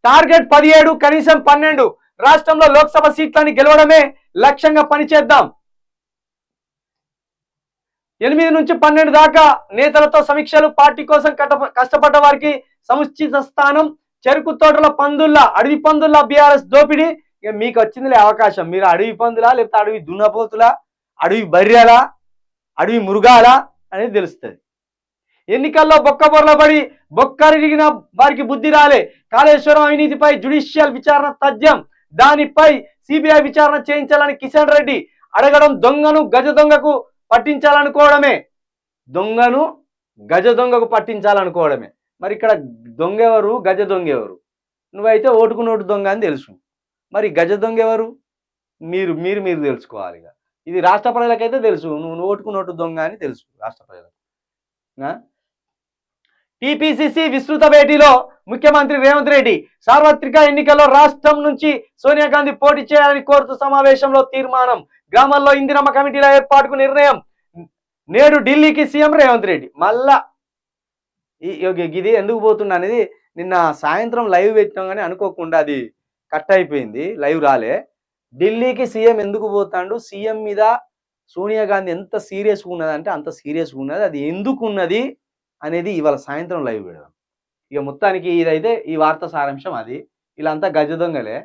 Target 17 కనీసం 12 రాష్ట్రంలో లోక్సభ సీట్లని గెలవడమే లక్ష్యంగా పనిచేద్దాం. 8 నుంచి 12 దాకా నేతలతో సమీక్షలు. పార్టీ కోసం కష్టపడ్డ వారికి సముచిత స్థానం. చెరుకు తోటల పందుల్లా అడవి పందుల్లా బీఆర్ఎస్ దోపిడీ. ఇక మీకు వచ్చిందిలే అవకాశం. మీరు అడవి పందులా లేకపోతే అడవి దున్నపోతులా, అడవి బర్రెలా, అడవి మృగాలా అనేది తెలుస్తుంది. ఎన్నికల్లో బొక్కబొర్ల పడి బొక్కరిగిన వారికి బుద్ధి రాలే. కాళేశ్వరం అవినీతిపై జ్యుడిషియల్ విచారణ తథ్యం. దానిపై సిబిఐ విచారణ చేయించాలని కిషన్ రెడ్డి అడగడం దొంగను గజ దొంగకు పట్టించాలనుకోవడమే. దొంగను గజ దొంగకు పట్టించాలనుకోవడమే. మరి ఇక్కడ దొంగ ఎవరు, గజ దొంగ ఎవరు? నువ్వైతే ఓటుకు నోటు దొంగ అని తెలుసు. మరి గజ దొంగ ఎవరు? మీరు మీరు మీరు తెలుసుకోవాలి. ఇది రాష్ట్ర ప్రజలకైతే తెలుసు. నువ్వు ఓటుకు నోటు దొంగ అని తెలుసు రాష్ట్ర ప్రజలకు. టీపీసీసీ విస్తృత భేటీలో ముఖ్యమంత్రి రేవంత్ రెడ్డి సార్వత్రిక ఎన్నికల్లో రాష్ట్రం నుంచి సోనియా గాంధీ పోటీ చేయాలని కోరుతూ సమావేశంలో తీర్మానం. గ్రామాల్లో ఇందిరమ్మ కమిటీల ఏర్పాటుకు నిర్ణయం. నేడు ఢిల్లీకి సీఎం రేవంత్ రెడ్డి. మళ్ళా ఇది ఎందుకు పోతున్నా అనేది నిన్న సాయంత్రం లైవ్ పెట్టినాం కానీ అనుకోకుండా అది కట్ అయిపోయింది, లైవ్ రాలే. ఢిల్లీకి సీఎం ఎందుకు పోతాడు, సీఎం మీద సోనియా గాంధీ ఎంత సీరియస్గా ఉన్నది అంటే అంత సీరియస్గా ఉన్నది, అది ఎందుకు ఉన్నది అనేది ఇవాళ సాయంత్రం లైవ్ పెడదాం. ఇక మొత్తానికి ఇదైతే ఈ వార్త సారాంశం. అది ఇలా అంతా గజ దొంగలే.